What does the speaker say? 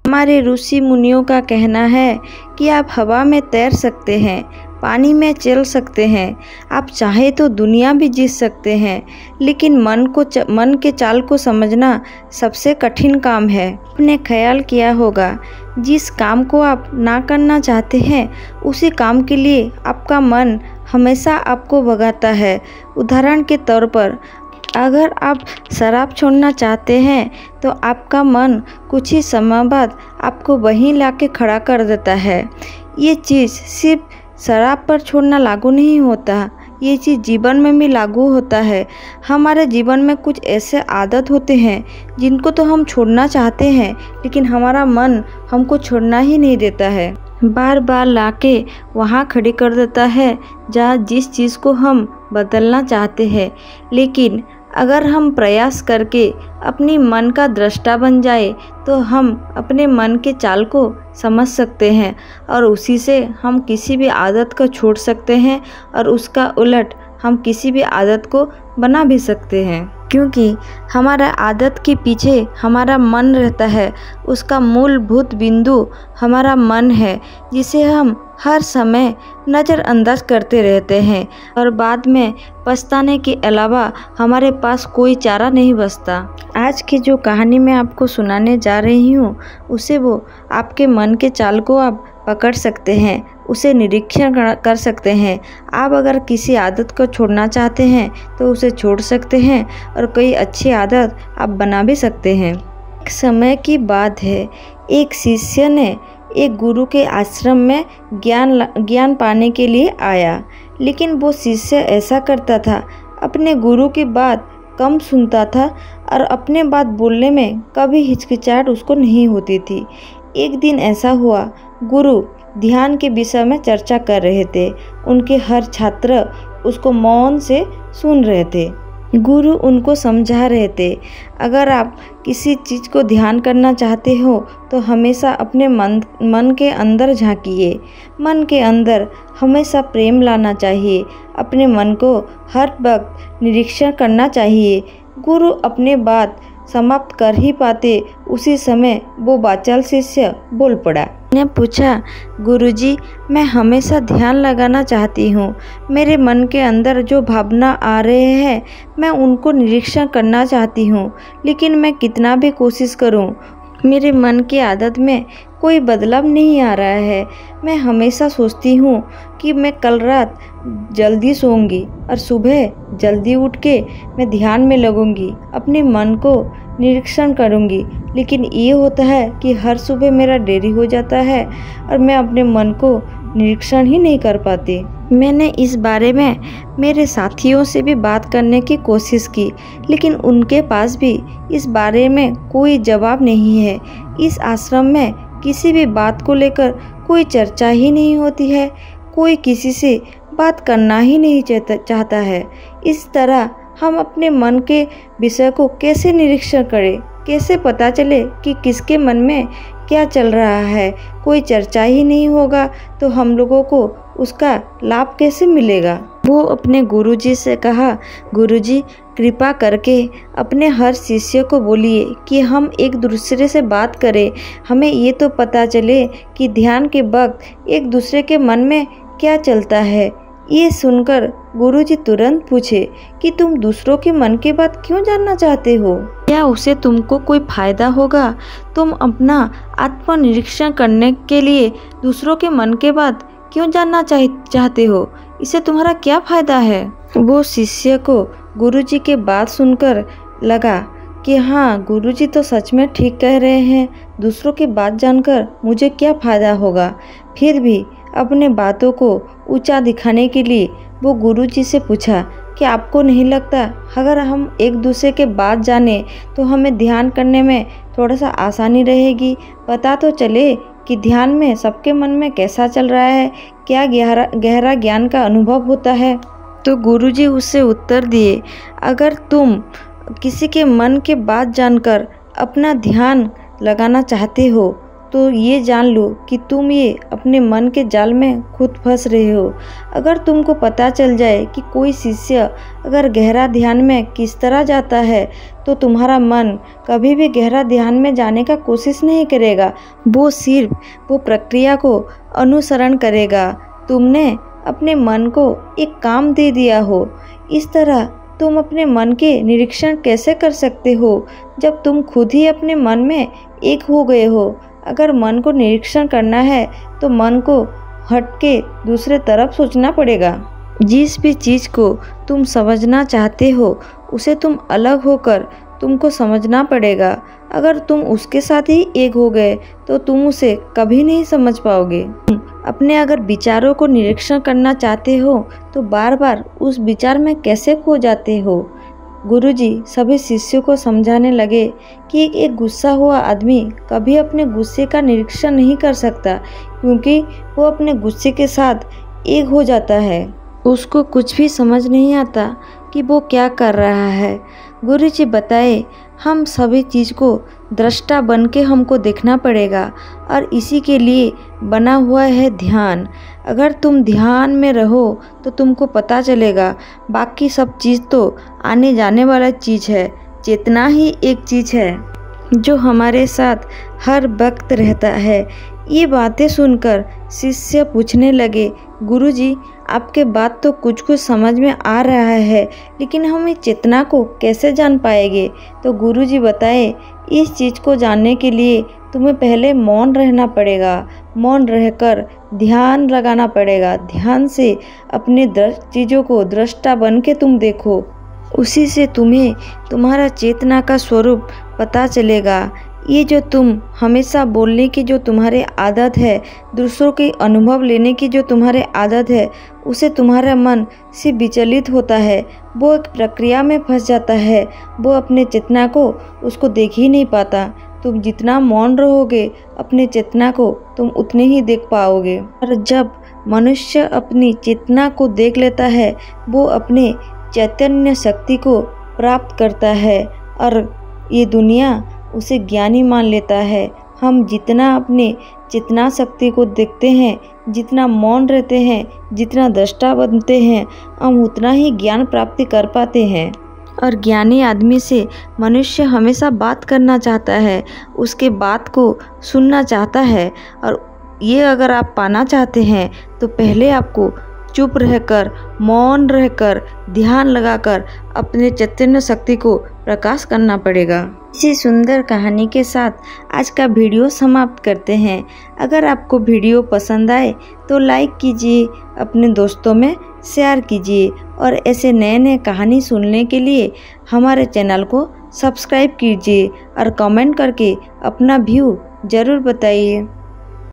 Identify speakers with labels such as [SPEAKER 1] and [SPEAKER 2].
[SPEAKER 1] हमारे ऋषि मुनियों का कहना है कि आप हवा में तैर सकते हैं, पानी में चल सकते हैं, आप चाहे तो दुनिया भी जीत सकते हैं, लेकिन मन के चाल को समझना सबसे कठिन काम है। आपने ख्याल किया होगा, जिस काम को आप ना करना चाहते हैं उसी काम के लिए आपका मन हमेशा आपको भगाता है। उदाहरण के तौर पर, अगर आप शराब छोड़ना चाहते हैं तो आपका मन कुछ ही समय बाद आपको वहीं लाके खड़ा कर देता है। ये चीज़ सिर्फ शराब पर छोड़ना लागू नहीं होता, ये चीज़ जीवन में भी लागू होता है। हमारे जीवन में कुछ ऐसे आदत होते हैं जिनको तो हम छोड़ना चाहते हैं, लेकिन हमारा मन हमको छोड़ना ही नहीं देता है, बार बार लाके वहाँ खड़ी कर देता है जहाँ जिस चीज़ को हम बदलना चाहते हैं। लेकिन अगर हम प्रयास करके अपनी मन का दृष्टा बन जाए तो हम अपने मन के चाल को समझ सकते हैं और उसी से हम किसी भी आदत को छोड़ सकते हैं और उसका उलट हम किसी भी आदत को बना भी सकते हैं। क्योंकि हमारा आदत के पीछे हमारा मन रहता है, उसका मूलभूत बिंदु हमारा मन है, जिसे हम हर समय नज़रअंदाज करते रहते हैं और बाद में पछताने के अलावा हमारे पास कोई चारा नहीं बचता। आज की जो कहानी मैं आपको सुनाने जा रही हूँ उसे वो आपके मन के चाल को आप पकड़ सकते हैं, उसे निरीक्षण कर सकते हैं। आप अगर किसी आदत को छोड़ना चाहते हैं तो उसे छोड़ सकते हैं और कोई अच्छी आदत आप बना भी सकते हैं। एक समय की बात है, एक शिष्य ने एक गुरु के आश्रम में ज्ञान पाने के लिए आया, लेकिन वो शिष्य ऐसा करता था, अपने गुरु की बात कम सुनता था और अपने बात बोलने में कभी हिचकिचाहट उसको नहीं होती थी। एक दिन ऐसा हुआ, गुरु ध्यान के विषय में चर्चा कर रहे थे। उनके हर छात्र उसको मौन से सुन रहे थे। गुरु उनको समझा रहे थे, अगर आप किसी चीज़ को ध्यान करना चाहते हो तो हमेशा अपने मन के अंदर झांकिए। मन के अंदर हमेशा प्रेम लाना चाहिए, अपने मन को हर वक्त निरीक्षण करना चाहिए। गुरु अपने बात समाप्त कर ही पाते उसी समय वो बाचाल शिष्य बोल पड़ा। ने पूछा, गुरुजी, मैं हमेशा ध्यान लगाना चाहती हूँ, मेरे मन के अंदर जो भावना आ रहे हैं मैं उनको निरीक्षण करना चाहती हूँ, लेकिन मैं कितना भी कोशिश करूँ मेरे मन की आदत में कोई बदलाव नहीं आ रहा है। मैं हमेशा सोचती हूँ कि मैं कल रात जल्दी सोऊंगी और सुबह जल्दी उठ के मैं ध्यान में लगूंगी, अपने मन को निरीक्षण करूंगी, लेकिन ये होता है कि हर सुबह मेरा देरी हो जाता है और मैं अपने मन को निरीक्षण ही नहीं कर पाती। मैंने इस बारे में मेरे साथियों से भी बात करने की कोशिश की, लेकिन उनके पास भी इस बारे में कोई जवाब नहीं है। इस आश्रम में किसी भी बात को लेकर कोई चर्चा ही नहीं होती है, कोई किसी से बात करना ही नहीं चाहता है। इस तरह हम अपने मन के विषय को कैसे निरीक्षण करें, कैसे पता चले कि किसके मन में क्या चल रहा है। कोई चर्चा ही नहीं होगा तो हम लोगों को उसका लाभ कैसे मिलेगा। वो अपने गुरुजी से कहा, गुरुजी, कृपा करके अपने हर शिष्य को बोलिए कि हम एक दूसरे से बात करें, हमें ये तो पता चले कि ध्यान के वक्त एक दूसरे के मन में क्या चलता है। ये सुनकर गुरुजी तुरंत पूछे कि तुम दूसरों के मन की बात क्यों जानना चाहते हो? क्या उससे तुमको कोई फायदा होगा? तुम अपना आत्मनिरीक्षण करने के लिए दूसरों के मन के बात क्यों जानना चाहते हो? इससे तुम्हारा क्या फायदा है? वो शिष्य को गुरुजी के बात सुनकर लगा कि हाँ, गुरुजी तो सच में ठीक कह रहे हैं, दूसरों की बात जानकर मुझे क्या फ़ायदा होगा। फिर भी अपने बातों को ऊंचा दिखाने के लिए वो गुरुजी से पूछा कि आपको नहीं लगता अगर हम एक दूसरे के बात जाने तो हमें ध्यान करने में थोड़ा सा आसानी रहेगी, पता तो चले कि ध्यान में सबके मन में कैसा चल रहा है, क्या गहरा ज्ञान का अनुभव होता है। तो गुरुजी उससे उत्तर दिए, अगर तुम किसी के मन के बात जानकर अपना ध्यान लगाना चाहते हो तो ये जान लो कि तुम ये अपने मन के जाल में खुद फंस रहे हो। अगर तुमको पता चल जाए कि कोई शिष्य अगर गहरा ध्यान में किस तरह जाता है, तो तुम्हारा मन कभी भी गहरा ध्यान में जाने का कोशिश नहीं करेगा। वो सिर्फ वो प्रक्रिया को अनुसरण करेगा। तुमने अपने मन को एक काम दे दिया हो। इस तरह तुम अपने मन के निरीक्षण कैसे कर सकते हो जब तुम खुद ही अपने मन में एक हो गए हो। अगर मन को निरीक्षण करना है तो मन को हट के दूसरे तरफ सोचना पड़ेगा। जिस भी चीज़ को तुम समझना चाहते हो उसे तुम अलग होकर तुमको समझना पड़ेगा। अगर तुम उसके साथ ही एक हो गए तो तुम उसे कभी नहीं समझ पाओगे। अपने अगर विचारों को निरीक्षण करना चाहते हो तो बार बार उस विचार में कैसे खो जाते हो। गुरुजी सभी शिष्यों को समझाने लगे कि एक गुस्सा हुआ आदमी कभी अपने गुस्से का निरीक्षण नहीं कर सकता, क्योंकि वो अपने गुस्से के साथ एक हो जाता है। उसको कुछ भी समझ नहीं आता कि वो क्या कर रहा है। गुरुजी बताए, हम सभी चीज़ को दृष्टा बन के हमको देखना पड़ेगा, और इसी के लिए बना हुआ है ध्यान। अगर तुम ध्यान में रहो तो तुमको पता चलेगा बाकी सब चीज़ तो आने जाने वाला चीज़ है। चेतना ही एक चीज़ है जो हमारे साथ हर वक्त रहता है। ये बातें सुनकर शिष्य पूछने लगे, गुरुजी आपके बात तो कुछ कुछ समझ में आ रहा है, लेकिन हम इस चेतना को कैसे जान पाएंगे। तो गुरुजी बताए, इस चीज़ को जानने के लिए तुम्हें पहले मौन रहना पड़ेगा। मौन रहकर ध्यान लगाना पड़ेगा। ध्यान से अपने चीज़ों को दृष्टा बन के तुम देखो। उसी से तुम्हें तुम्हारा चेतना का स्वरूप पता चलेगा। ये जो तुम हमेशा बोलने की जो तुम्हारी आदत है, दूसरों के अनुभव लेने की जो तुम्हारी आदत है, उसे तुम्हारा मन से विचलित होता है। वो एक प्रक्रिया में फंस जाता है। वो अपने चेतना को उसको देख ही नहीं पाता। तुम जितना मौन रहोगे अपने चेतना को तुम उतने ही देख पाओगे। और जब मनुष्य अपनी चेतना को देख लेता है, वो अपने चैतन्य शक्ति को प्राप्त करता है और ये दुनिया उसे ज्ञानी मान लेता है। हम जितना अपने चेतना शक्ति को देखते हैं, जितना मौन रहते हैं, जितना दृष्टा बनते हैं, हम उतना ही ज्ञान प्राप्ति कर पाते हैं। और ज्ञानी आदमी से मनुष्य हमेशा बात करना चाहता है, उसके बात को सुनना चाहता है। और ये अगर आप पाना चाहते हैं तो पहले आपको चुप रहकर, मौन रहकर, ध्यान लगाकर अपने चैतन्य शक्ति को प्रकाश करना पड़ेगा। इसी सुंदर कहानी के साथ आज का वीडियो समाप्त करते हैं। अगर आपको वीडियो पसंद आए तो लाइक कीजिए, अपने दोस्तों में शेयर कीजिए, और ऐसे नए नए कहानी सुनने के लिए हमारे चैनल को सब्सक्राइब कीजिए और कमेंट करके अपना व्यू ज़रूर बताइए।